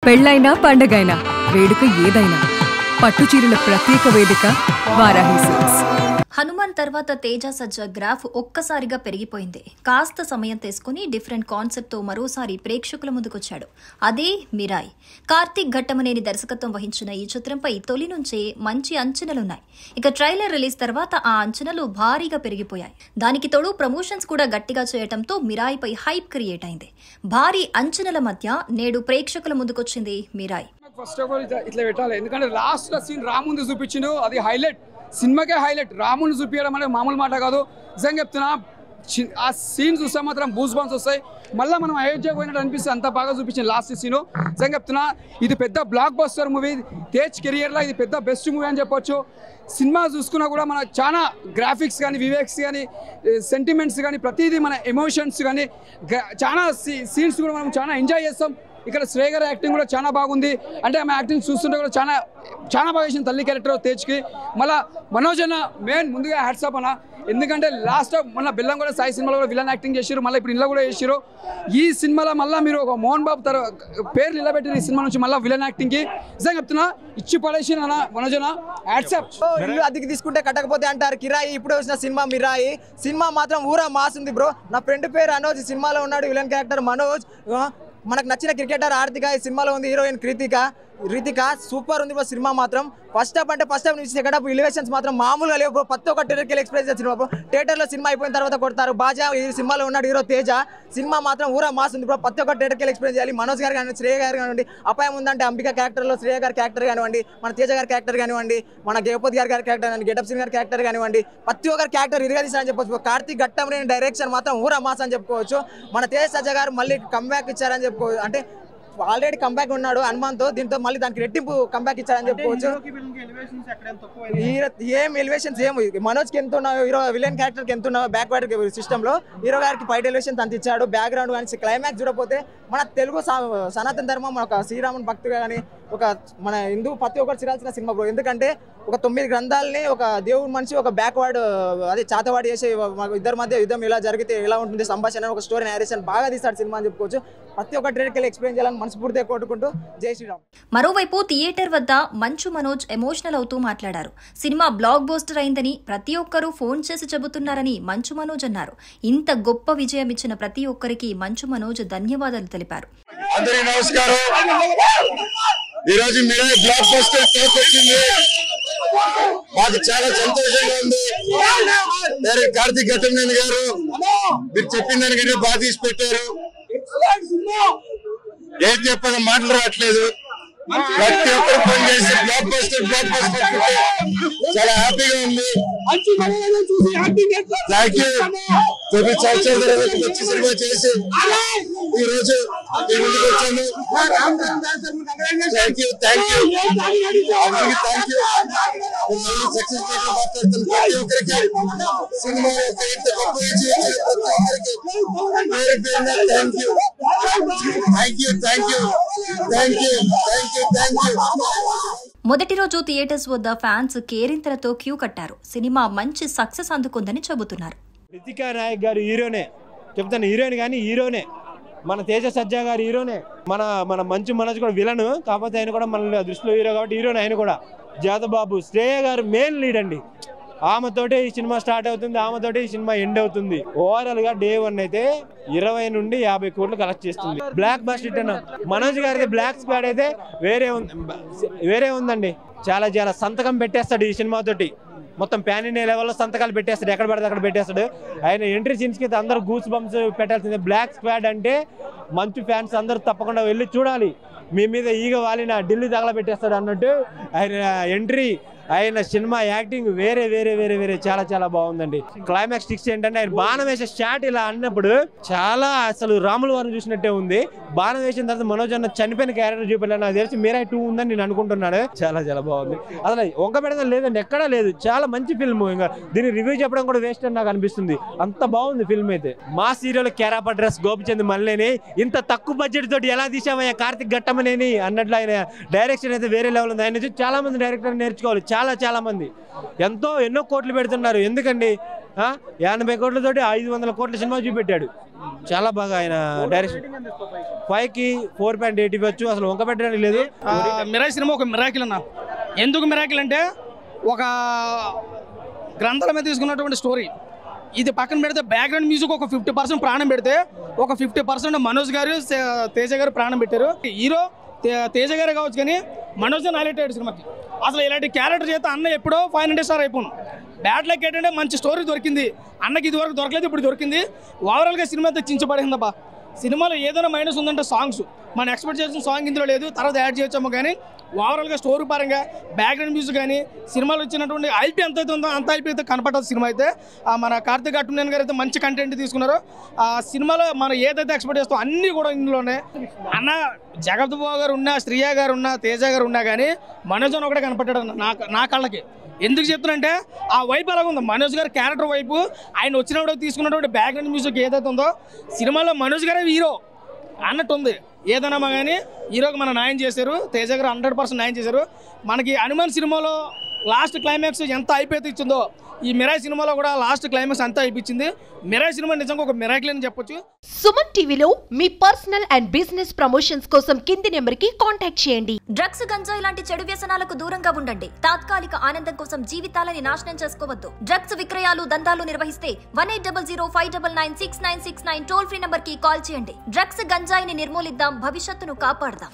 పెళ్ళైనా పండగైనా వేడుక ఏదైనా పట్టుచీరల ప్రత్యేక వేదిక వారాహి సిల్క్స్. హనుమాన్ తర్వాత తేజ సజ్జ గ్రాఫ్ ఒక్కసారిగా పెరిగిపోయింది. కాస్త సమయం తీసుకుని డిఫరెంట్ కాన్సెప్ట్ తో మరోసారి ప్రేక్షకుల ముందుకొచ్చాడు. అదే మిరాయ్. కార్తీక్ ఘట్టమనేని దర్శకత్వం వహించిన ఈ చిత్రంపై తొలి నుంచే మంచి అంచనాలున్నాయి. ఇక ట్రైలర్ రిలీజ్ తర్వాత ఆ అంచనాలు భారీగా పెరిగిపోయాయి. దానికి తోడు ప్రమోషన్స్ కూడా గట్టిగా చేయడంతో మిరాయ్ పై హైప్ క్రియేట్ అయింది. భారీ అంచనాల మధ్య నేడు ప్రేక్షకుల ముందుకొచ్చింది మిరాయ్. ఫస్ట్ ఆఫ్ ఆల్ ఇట్లా పెట్టాలి, ఎందుకంటే లాస్ట్ సీన్ రాముందు చూపించిండు, అది హైలైట్, సినిమాకే హైలైట్. రాముని చూపించడం అనేది మామూలు మాట కాదు. నిజంగా చెప్తున్నా, ఆ సీన్ చూస్తే మాత్రం బూస్ బాన్స్ వస్తాయి. మళ్ళీ మనం అయోధ్య పోయినట్టు అనిపిస్తుంది, అంత బాగా చూపించింది లాస్ట్ సీను. నిజంగా చెప్తున్నా, ఇది పెద్ద బ్లాక్ బస్టర్ మూవీ. తేజ్ కెరియర్లో ఇది పెద్ద బెస్ట్ మూవీ అని చెప్పొచ్చు. సినిమా చూసుకున్నా కూడా మన చాలా గ్రాఫిక్స్ కానీ, వివేక్స్ కానీ, సెంటిమెంట్స్ కానీ, ప్రతిదీ మన ఎమోషన్స్ కానీ, చాలా సీన్స్ కూడా మనం చాలా ఎంజాయ్ చేస్తాం. ఇక్కడ శ్రేయ గారి యాక్టింగ్ కూడా చాలా బాగుంది. అంటే ఆమె యాక్టింగ్ చూస్తుంటే కూడా చాలా బాగా చేసింది తల్లి క్యారెక్టర్ తేజ్కి. మళ్ళీ మనోజ్ అన్న మెయిన్ ముందుగా హ్యాట్సాప్ అన్న, ఎందుకంటే లాస్ట్ మొన్న బెల్లం కూడా సాయి సినిమాలో కూడా విలన్ యాక్టింగ్ చేసారు, మళ్ళీ ఇప్పుడు ఇంట్లో కూడా చేసారు. ఈ సినిమాలో మళ్ళీ మీరు ఒక మోహన్ బాబు పేరు నిలబెట్టిన ఈ సినిమా నుంచి మళ్ళీ విలన్ యాక్టింగ్కి నిజంగా చెప్తున్నా, ఇచ్చి పడేసిన అన్న మనోజ్ అన్న హ్యాట్సాప్. ఇల్లు అద్దెకి తీసుకుంటే కట్టకపోతే అంటారు కిరాయి. ఇప్పుడు వచ్చిన సినిమా మిరాయి సినిమా మాత్రం ఊరా మాస్ ఉంది బ్రో. నా ఫ్రెండ్ పేరు అనోజ్, సినిమాలో ఉన్నాడు విలన్ క్యారెక్టర్ మనోజ్. మనకు నచ్చిన క్రికెటర్ ఆర్తిక ఈ సినిమాలో ఉంది, హీరోయిన్ రితిక సూపర్ ఉంది బ్రో. సినిమా మాత్రం ఫస్ట్ హాఫ్ నుంచి సెకండ్ హాఫ్ ఎలివేషన్స్ మాత్రం మామూలుగా లేవు బ్రో. ప్రతి ఒక్క థియేటర్కి ఎక్స్ప్రెస్ సినిమా బ్రో. థియేటర్లో సినిమా అయిపోయిన తర్వాత కొడతారు బాజా. ఈ సినిమాలో ఉన్నాడు హీరో తేజ. సినిమా మాత్రం ఊరా మాస్ ఉంది బ్రో. ప్రతి ఒక్క థియేటర్కి ఎక్స్ప్రెస్ చేయాలి. మనోజ్ గారు కానివ్వండి, శ్రేయ గారు కానివ్వండి, అపాయం ఉందంటే అంబిక క్యారెక్టర్లో శ్రేయ గారి క్యారెక్టర్ కానివ్వండి, మన తేజ గారి క్యారెక్టర్ కానివ్వండి, మన గేపతి గారి క్యారెక్టర్ కానివ్వండి, గెటప్ సింగ్ గారి క్యారెక్టర్ కానివ్వండి, ప్రతి ఒక్కరి క్యారెక్టర్ ఇరగదీశారని చెప్పొచ్చు. కార్తీక్ ఘట్టమనేని డైరెక్షన్ మాత్రం ఊరా మాస్ అని చెప్పుకోవచ్చు. మన తేజ సజ్జ గారు మళ్ళీ కంబ్యాక్ ఇచ్చారని చెప్పుకోవచ్చు. అంటే ఆల్రెడీ కంబ్యాక్ ఉన్నాడు హనుమాన్తో, దీంతో మళ్ళీ దానికి రెట్టింపు కంబ్యాక్ ఇచ్చారని చెప్పుకోవచ్చు. ఏం ఎలివేషన్స్ ఏం మనోజ్కి ఎంత ఉన్నాయో, హీరో విలన్ క్యారెక్టర్కి ఎంత ఉన్నాయో బ్యాక్వర్డ్ సిస్టంలో హీరో గారికి ఫైట్ ఎలివేషన్స్ అంత ఇచ్చాడు. బ్యాక్గ్రౌండ్ కానీ క్లైమాక్స్ చూడకపోతే మన తెలుగు సనాతన ధర్మం, మన ఒక శ్రీరాముని భక్తుగా కానీ, ఒక మన హిందూ ప్రతి ఒక్కరు చిరాల్సిన సినిమా బ్రో. ఎందుకంటే ఒక 9 గ్రంథాలని ఒక దేవుడి మనిషి ఒక బ్యాక్వర్డ్ అదే చాతవాడి చేసే ఇద్దరి మధ్య యుద్ధం ఎలా జరిగితే ఎలా ఉంటుంది సంభాషణ, ఒక స్టోరీ నేరేషన్ బాగా తీస్తాడు సినిమా అని చెప్పుకోవచ్చు. ప్రతి ఒక్క ట్రేడ్కి ఎక్స్ప్లెయిన్ చేయాలని మనస్ఫూర్తిగా కోరుకుంటూ జై శ్రీరామ్. మరోవైపు థియేటర్ వద్ద మంచు మనోజ్ ఎమోషనల్ అవుతూ మాట్లాడారు. సినిమా బ్లాక్ బస్టర్ అయిందని ప్రతి ఒక్కరూ ఫోన్ చేసి చెబుతున్నారని మంచు మనోజ్ అన్నారు. ఇంత గొప్ప విజయం ఇచ్చిన ప్రతి ఒక్కరికి మంచు మనోజ్ ధన్యవాదాలు తెలిపారు. అందరికీ నమస్కారం. ఈరోజు మిరాయ్ బ్లాక్ బస్టర్ టాక్ వచ్చింది, మాకు చాలా సంతోషంగా ఉంది. డైరెక్టర్ కార్తీక్ ఘట్టమనేని గారు మీరు చెప్పిన దానికంటే బాగా తీసి పెట్టారు. ఏం చెప్పాలో మాటలు రావట్లేదు. ప్రతి ఒక్కరు ఫోన్ చేసి బ్లాక్ బస్టర్ చాలా హ్యాపీగా ఉంది. Thank you. 9 సంవత్సరాల తర్వాత వచ్చి సినిమా చేసి ఈ రోజు మీ ముందుకు వచ్చాను. Thank you. అందరికీ థ్యాంక్ యూ. సక్సెస్ మాట్లాడుతాను. ప్రతి ఒక్కరికి సినిమా ఇంత గొప్ప విజయం ప్రతి ఒక్కరికి థ్యాంక్ యూ. మొదటి రోజు థియేటర్స్ వద్ద ఫ్యాన్స్ కేరింతలతో క్యూ కట్టారు. సినిమా మంచి సక్సెస్ అందుకుందని చెబుతున్నారు. రితికా నాయక్ గారు హీరోనే, చెప్తాను హీరోయిన్ కానీ హీరోనే. మన తేజ సజ్జా గారు హీరోనే. మన మంచు మనోజ్ కూడా విలన్, కాకపోతే ఆయన కూడా మన దృష్టిలో హీరో కాబట్టి హీరోనే ఆయన కూడా. జాతబాబు శ్రేయ గారు మెయిన్ లీడ్ అండి. ఆమెతోటే ఈ సినిమా స్టార్ట్ అవుతుంది, ఆమెతోటే ఈ సినిమా ఎండ్ అవుతుంది. ఓవరాల్ గా డే 1 అయితే 20 నుండి 50 కోట్లు కలెక్ట్ చేస్తుంది. బ్లాక్ బస్టర్ హిట్ అన్న. మనోజ్ గారి బ్లాక్ స్క్వాడ్ అయితే వేరే ఉందండి. చాలా సంతకం పెట్టేస్తాడు ఈ సినిమాతోటి. మొత్తం ప్యాన్ ఇండియా లెవెల్లో సంతకాలు పెట్టేస్తాడు, ఎక్కడ పడితే అక్కడ పెట్టేస్తాడు. ఆయన ఎంట్రీ సీన్స్కి అయితే అందరూ గూస్ బంప్స్ పెట్టాల్సిందే. బ్లాక్ స్క్వాడ్ అంటే మంచు ఫ్యాన్స్ అందరూ తప్పకుండా వెళ్ళి చూడాలి. మీ మీద ఈగ వాలిన ఢిల్లీ తగల పెట్టేస్తాడు అన్నట్టు ఆయన ఎంట్రీ, ఆయన సినిమా యాక్టింగ్ వేరే చాలా బాగుందండి. క్లైమాక్స్ స్టిక్స్ ఏంటంటే ఆయన బాణం వేసే షాట్ ఇలా అన్నప్పుడు చాలా అసలు రాముల వారిని చూసినట్టే ఉంది. బాణం వేసిన తర్వాత మనోజ్ అన్న చనిపోయిన క్యారెక్టర్ చూపెళ్ళాను. నాకు తెలిసి మిరాయ్ 2 ఉందని నేను అనుకుంటున్నాను. చాలా బాగుంది. అసలు వంక పెడతాం లేదండి, ఎక్కడా లేదు. చాలా మంచి ఫిల్మ్. ఇంకా దీన్ని రివ్యూ చెప్పడం కూడా వేస్ట్ అని నాకు అనిపిస్తుంది. అంత బాగుంది ఫిల్మ్ అయితే. మా సీరియల్ కేరాప డ్రెస్ గోపిచంద్ మల్లేని ఇంత తక్కువ బడ్జెట్ తోటి ఎలా తీసామయ్యా కార్తీక్ ఘట్టమనేని అన్నట్లు ఆయన డైరెక్షన్ అయితే వేరే లెవెల్ ఉంది. ఆయన చాలా మంది డైరెక్టర్ నేర్చుకోవాలి. చాలా మంది ఎన్నో కోట్లు పెడుతున్నారు. ఎందుకండి 50 కోట్లతోటి 500 కోట్ల సినిమా చూపెట్టాడు. చాలా బాగా ఆయన డైరెక్షన్ 5కి 4.8 ఇవ్వచ్చు. అసలు వంక పెట్టడానికి లేదు. మిరాయి సినిమా ఒక మిరాకిల్ అన్న. ఎందుకు మిరాకిల్ అంటే ఒక గ్రంథాల మీద తీసుకున్నటువంటి స్టోరీ. ఇది పక్కన పెడితే బ్యాక్గ్రౌండ్ మ్యూజిక్ ఒక 50% ప్రాణం పెడితే ఒక 50% మనోజ్ గారు తేజ గారు ప్రాణం పెట్టారు. హీరో తేజ గారే కావచ్చు కానీ మనోజ్ హైలైట్ అయ్యాడు సినిమాకి. అసలు ఇలాంటి క్యారెక్టర్ చేస్తే అన్న ఎప్పుడో 500 స్టార్ అయిపోను. బ్యాడ్ లక్ ఏంటంటే మంచి స్టోరీ దొరికింది అన్నకి, ఇదివరకు దొరకలేదు, ఇప్పుడు దొరికింది. ఓవరాల్గా సినిమా చించబడిందబ్బా. సినిమాలో ఏదైనా మైనస్ ఉందంటే సాంగ్స్. మనం ఎక్స్పెక్ట్ చేసిన సాంగ్ ఇందులో లేదు, తర్వాత యాడ్ చేయొచ్చాము. కానీ ఓవరాల్గా స్టోరీ పరంగా బ్యాక్గ్రౌండ్ మ్యూజిక్ కానీ సినిమాలో వచ్చినటువంటి ఐపీ ఎంత అయితే ఉందో అంత ఐపీ అయితే కనపడదు సినిమా అయితే. మన కార్తీక్ గట్టునేని గారు అయితే మంచి కంటెంట్ తీసుకున్నారు. ఆ సినిమాలో మనం ఏదైతే ఎక్స్పెక్ట్ చేస్తామో అన్నీ కూడా ఇందులోనే. అన్న జగత్ బాబు గారు ఉన్నా, శ్రీయ గారు ఉన్నా, తేజ గారు ఉన్నా కానీ మనోజ్ అని ఒకటే కనపడ్డాడు నా కళ్ళకి. ఎందుకు చెప్తున్నంటే ఆ వైపు అలాగ ఉంది. మనోజ్ గారి క్యారెక్టర్ వైపు ఆయన వచ్చినప్పుడు తీసుకున్నటువంటి బ్యాక్గ్రౌండ్ మ్యూజిక్ ఏదైతే ఉందో సినిమాలో మనోజ్ గారే హీరో అన్నట్టు ఉంది. ఏదైనా కానీ హీరోకి మనం న్యాయం చేశారు. తేజ గారు 100% న్యాయం చేశారు. మనకి హనుమాన్ సినిమాలో లాస్ట్ క్లైమాక్స్ ఎంత అయిపోతే ఇచ్చిందో ఈ మిరాయి సినిమాలో కూడా లాస్ట్ క్లైమాక్స్ అంతా అయిపించింది. మిరాయి సినిమా నిజంగా ఒక మిరాకిల్ అని చెప్పొచ్చు. సుమన్ టీవీలో మీ పర్సనల్ అండ్ బిజినెస్ ప్రమోషన్స్ కోసం కింది నెంబర్కి కాంటాక్ట్ చేయండి. డ్రగ్స్, గంజాయి లాంటి చెడు వ్యసనాలకు దూరంగా ఉండండి. తాత్కాలిక ఆనందం కోసం జీవితాలని నాశనం చేసుకోవద్దు. డ్రగ్స్ విక్రయాలు, దందాలు నిర్వహిస్తే 1800-599-6969 టోల్ ఫ్రీ నంబర్ కి కాల్ చేయండి. డ్రగ్స్, గంజాయిని నిర్మూలిద్దాం, భవిష్యత్తును కాపాడదాం.